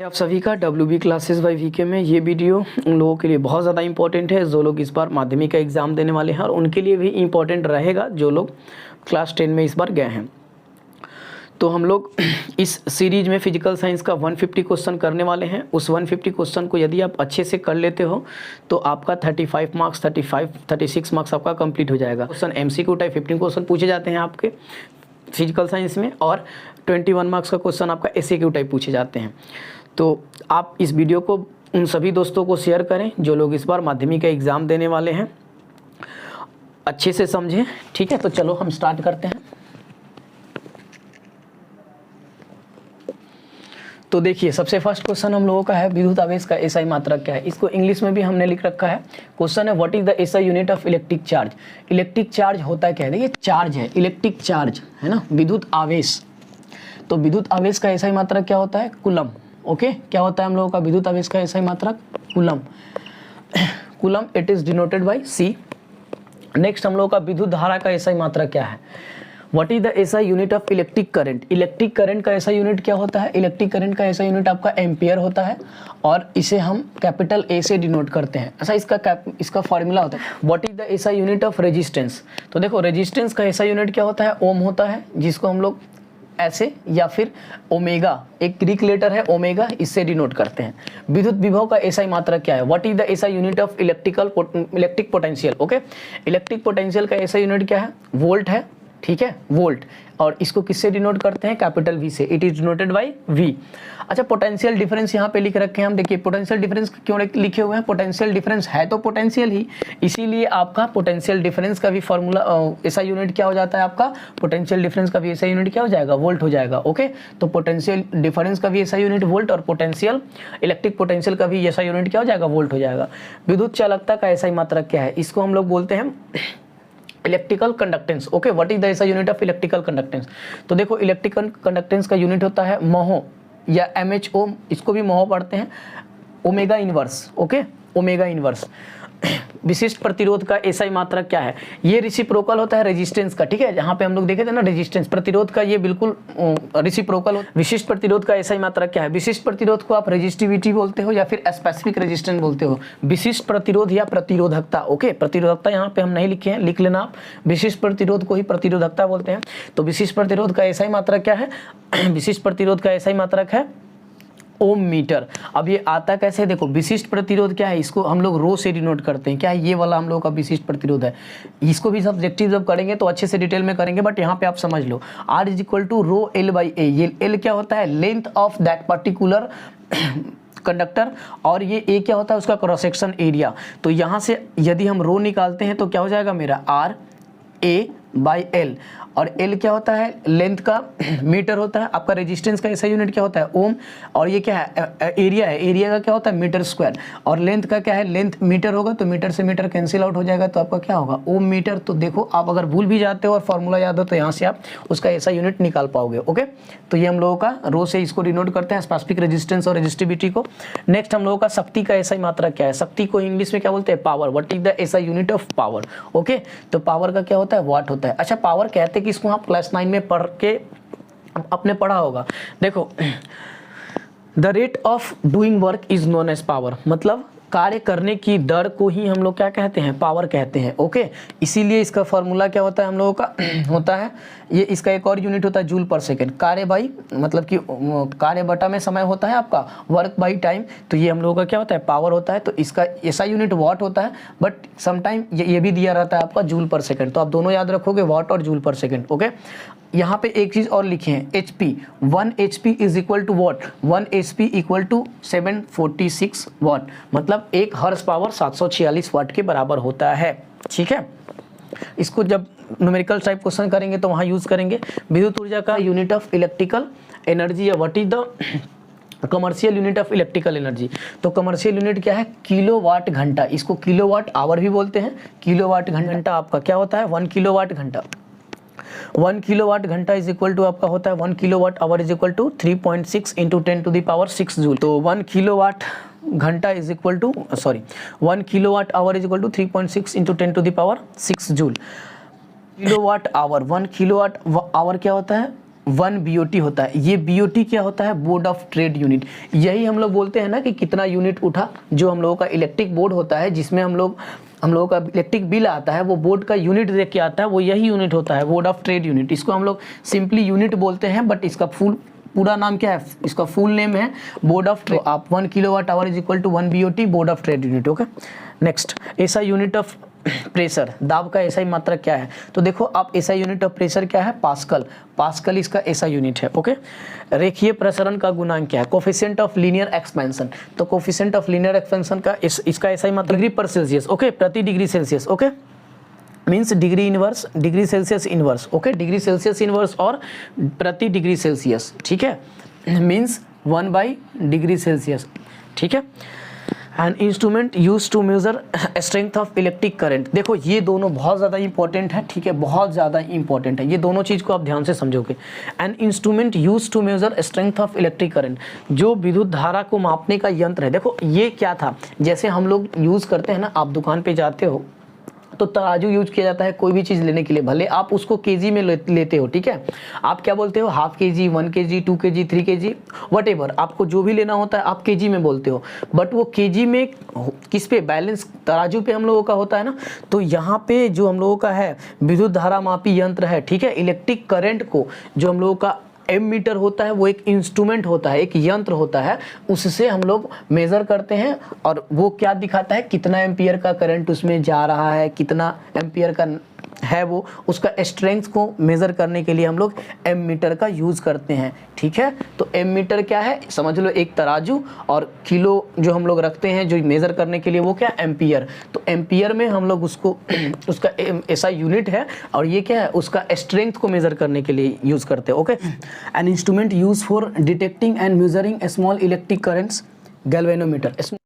आप सभी का WB क्लासेस बाय VK में ये वीडियो उन लोगों के लिए बहुत ज़्यादा इंपॉर्टेंट है जो लोग इस बार माध्यमिक का एग्ज़ाम देने वाले हैं, और उनके लिए भी इम्पॉर्टेंट रहेगा जो लोग क्लास 10 में इस बार गए हैं। तो हम लोग इस सीरीज में फिजिकल साइंस का 150 क्वेश्चन करने वाले हैं। उस 150 क्वेश्चन को यदि आप अच्छे से कर लेते हो तो आपका 35 मार्क्स 36 मार्क्स आपका कंप्लीट हो जाएगा। क्वेश्चन MCQ टाइप 15 क्वेश्चन पूछे जाते हैं आपके फिजिकल साइंस में, और 21 मार्क्स का क्वेश्चन आपका SAQ टाइप पूछे जाते हैं। तो आप इस वीडियो को उन सभी दोस्तों को शेयर करें जो लोग इस बार माध्यमिक का एग्ज़ाम देने वाले हैं, अच्छे से समझें। ठीक है, तो चलो हम स्टार्ट करते हैं। तो देखिए, सबसे फर्स्ट क्वेश्चन हम लोगों का है विद्युत आवेश का SI मात्रक क्या है। इसको इंग्लिश में भी हमने लिख रखा है। क्वेश्चन है what is the SI unit of electric charge. Electric charge होता है क्या है, देखिए चार्ज है, इलेक्ट्रिक चार्ज है ना, विद्युत आवेश। तो विद्युत आवेश का SI मात्रक क्या होता है, कूलम। ओके, क्या होता है हम लोगों का विद्युत आवेश का SI मात्रक, coulomb. Coulomb it is denoted by C। Next हम लोगों का विद्युत धारा का SI मात्रक क्या है, what is the SI unit of electric current. Electric current का SI यूनिट क्या होता है, इलेक्ट्रिक करंट का SI यूनिट आपका एम्पियर होता है, और इसे हम कैपिटल A से डिनोट करते हैं। ऐसा इसका फॉर्मूला होता है। What is the SI unit of resistance. तो देखो, रेजिस्टेंस का SI यूनिट क्या होता है, ओम होता है, जिसको हम लोग ऐसे या फिर ओमेगा, एक ग्रीक लेटर है ओमेगा, इससे डिनोट करते हैं। विद्युत विभव का SI मात्रक क्या है, what is the SI unit of electric potential. Okay, electric potential का SI यूनिट क्या है, वोल्ट है। ठीक है, वोल्ट, और इसको किससे डिनोट करते हैं, कैपिटल V से। It is denoted by V। अच्छा, पोटेंशियल डिफरेंस यहाँ पे लिख रखे हैं हम। देखिए, पोटेंशियल डिफरेंस क्यों लिखे हुए हैं, पोटेंशियल डिफरेंस है तो पोटेंशियल ही, इसीलिए आपका पोटेंशियल डिफरेंस का भी फॉर्मूला SI यूनिट क्या हो जाता है, आपका पोटेंशियल डिफरेंस का भी SI यूनिट क्या हो जाएगा, वोल्ट हो जाएगा। ओके, तो पोटेंशियल डिफरेंस का भी SI यूनिट वोल्ट, और पोटेंशियल इलेक्ट्रिक पोटेंशियल का भी SI यूनिट क्या हो जाएगा, वोल्ट हो जाएगा। विद्युत चालकता का SI मात्रक क्या है, इसको हम लोग बोलते हैं electrical conductance. Okay, what is the SI unit of electrical conductance. तो देखो, इलेक्ट्रिकल कंडक्टेंस का यूनिट होता है महो या MHO, इसको भी महो पढ़ते हैं, omega inverse. Okay, omega inverse. विशिष्ट प्रतिरोध का SI मात्रक क्या है, ये रिसिप्रोकल होता है रेजिस्टेंस का। ठीक है, जहाँ पे हम लोग देखे थे ना रेजिस्टेंस, प्रतिरोध का ये बिल्कुल रिसिप्रोकल। विशिष्ट प्रतिरोध का SI मात्रक क्या है, विशिष्ट प्रतिरोध को आप रेजिस्टिविटी बोलते हो या फिर स्पेसिफिक रेजिस्टेंस बोलते हो। विशिष्ट प्रतिरोध या प्रतिरोधकता। ओके, प्रतिरोधकता यहाँ पे हम नहीं लिखे हैं, लिख लेना आप। विशिष्ट प्रतिरोध को ही प्रतिरोधकता बोलते हैं। तो विशिष्ट प्रतिरोध का SI मात्रक क्या है, विशिष्ट प्रतिरोध का SI मात्रक है ओम मीटर। अब ये आता कैसे, देखो, विशिष्ट प्रतिरोध क्या है, इसको हम लोग रो से डिनोट करते हैं। क्या है, ये वाला हम लोग का विशिष्ट प्रतिरोध है। इसको भी सब्जेक्टिव जब करेंगे तो अच्छे से डिटेल में करेंगे, बट यहाँ पे आप समझ लो, R is equal to rho L by A। ये L क्या होता है, length of that particular conductor, और ये A क्या होता है, उसका क्रॉस सेक्शन एरिया। तो यहाँ से यदि हम रो निकालते हैं तो क्या हो जाएगा मेरा, RA बाई L, और L क्या होता है, लेंथ का मीटर होता है। आपका रेजिस्टेंस का SI यूनिट क्या होता है, ओम, और ये क्या है, एरिया है, एरिया का क्या होता है, मीटर स्क्वायर, और लेंथ का क्या है, लेंथ मीटर होगा, तो मीटर से मीटर कैंसिल आउट हो जाएगा, तो आपका क्या होगा, ओम मीटर। तो देखो, आप अगर भूल भी जाते हो और फॉर्मूला याद हो तो यहाँ से आप उसका SI यूनिट निकाल पाओगे। ओके, तो ये हम लोगों का रो से इसको डिनोट करते हैं, स्पेसिफिक रेजिस्टेंस और रेजिस्टिविटी को। नेक्स्ट हम लोगों का शक्ति का SI मात्रक क्या है, शक्ति को इंग्लिश में क्या बोलते हैं, power. What is the SI unit of power. Okay, तो पावर का क्या होता है, वाट होता है। अच्छा, पावर कहते हैं कि इसको आप क्लास 9 में पढ़ के आपने पढ़ा होगा। देखो, the rate of doing work is known as power, मतलब कार्य करने की दर को ही हम लोग क्या कहते हैं, पावर कहते हैं। ओके, इसीलिए इसका फॉर्मूला क्या होता है हम लोगों का होता है, ये इसका एक और यूनिट होता है जूल पर सेकेंड। कार्य बाई, मतलब कि कार्य बटा में समय होता है आपका, वर्क बाई टाइम, तो ये हम लोगों का क्या होता है, पावर होता है। तो इसका SI यूनिट वाट होता है, बट समटाइम ये भी दिया रहता है आपका जूल पर सेकेंड। तो आप दोनों याद रखोगे, वाट और जूल पर सेकेंड। ओके, यहाँ पे एक चीज़ और लिखे हैं, HP, 1 HP is equal to watt, 1 HP equal to 746 watt, मतलब 1 हॉर्स पावर 746 वाट के बराबर होता है। ठीक है, इसको जब न्यूमेरिकल टाइप क्वेश्चन करेंगे तो वहाँ यूज़ करेंगे। विद्युत ऊर्जा का यूनिट ऑफ इलेक्ट्रिकल एनर्जी है, what is the commercial unit of electrical energy. तो कमर्शियल यूनिट क्या है, किलोवाट घंटा, इसको किलोवाट आवर भी बोलते हैं। किलोवाट घंटा आपका क्या होता है, 1 किलोवाट घंटा। 1 किलोवाट घंटा इज इक्वल टू आपका होता है 1 kilowatt hour is equal to 3.6 into 10 to the power 6 joule. तो 1 किलोवाट घंटा is equal to 1 kilowatt hour is equal to 3.6 into 10 to the power 6 joule. Kilowatt hour, 1 kilowatt hour क्या होता है, 1 BOT होता है। ये BOT क्या होता है? Board of trade unit. यही हम लोग बोलते हैं ना कि कितना यूनिट उठा। जो हम लोगों का इलेक्ट्रिक बोर्ड होता है, जिसमें हम लोगों का इलेक्ट्रिक बिल आता है, वो बोर्ड का यूनिट देख के आता है, वो यही यूनिट होता है, बोर्ड ऑफ ट्रेड यूनिट। इसको हम लोग सिंपली यूनिट बोलते हैं, बट इसका पूरा नाम क्या है? इसका फुल नेम है बोर्ड ऑफ ट्रेड। आप 1 kilowatt hour is equal to 1 BOT, board of trade unit. Okay, next SI unit of pressure, दाब का SI मात्रक क्या है? तो देखो आप SI यूनिट ऑफ प्रेशर क्या है? पास्कल। पास्कल इसका SI यूनिट है। ओके, रेखीय प्रसरण का गुणांक क्या है? Coefficient of linear expansion. तो कोफिशिएंट ऑफ लीनियर एक्सपेंशन का इसका SI मात्रक डिग्री पर सेल्सियस। ओके, प्रति degree Celsius. Okay, means degree inverse, degree Celsius inverse. Okay, degree Celsius inverse और प्रति डिग्री सेल्सियस। ठीक है, मीन्स 1/डिग्री सेल्सियस। ठीक है, an instrument use to measure strength of electric current. देखो ये दोनों बहुत ज़्यादा इंपॉर्टेंट है। ठीक है, बहुत ज़्यादा इंपॉर्टेंट है, ये दोनों चीज़ को आप ध्यान से समझोगे। An instrument use to measure strength of electric current, जो विद्युत धारा को मापने का यंत्र है। देखो ये क्या था, जैसे हम लोग यूज़ करते हैं ना, आप दुकान पे जाते हो तो तराजू यूज किया जाता है कोई भी चीज़ लेने के लिए, भले आप उसको केजी में लेते हो। ठीक है, आप क्या बोलते हो? Half KG, 1 KG, 2 KG, 3 KG, what आपको जो भी लेना होता है आप KG में बोलते हो। बट वो KG में किस पे? बैलेंस तराजू पे हम लोगों का होता है ना। तो यहाँ पे जो हम लोगों का है विद्युत धारा मापी यंत्र है। ठीक है, इलेक्ट्रिक करंट को जो हम लोगों का एमीटर होता है, वो एक इंस्ट्रूमेंट होता है, एक यंत्र होता है, उससे हम लोग मेज़र करते हैं। और वो क्या दिखाता है? कितना एम्पियर का करंट उसमें जा रहा है, कितना एम्पियर का है वो, उसका स्ट्रेंथ को मेज़र करने के लिए हम लोग एमीटर का यूज़ करते हैं। ठीक है, तो एमीटर क्या है? समझ लो एक तराजू, और किलो जो हम लोग रखते हैं जो मेज़र करने के लिए, वो क्या? एम्पियर। तो एम्पियर में हम लोग उसको उसका ऐसा यूनिट है, और ये क्या है? उसका स्ट्रेंथ को मेज़र करने के लिए यूज़ करते हैं। Okay, N instrument use for detecting and measuring small electric currents, galvanometer.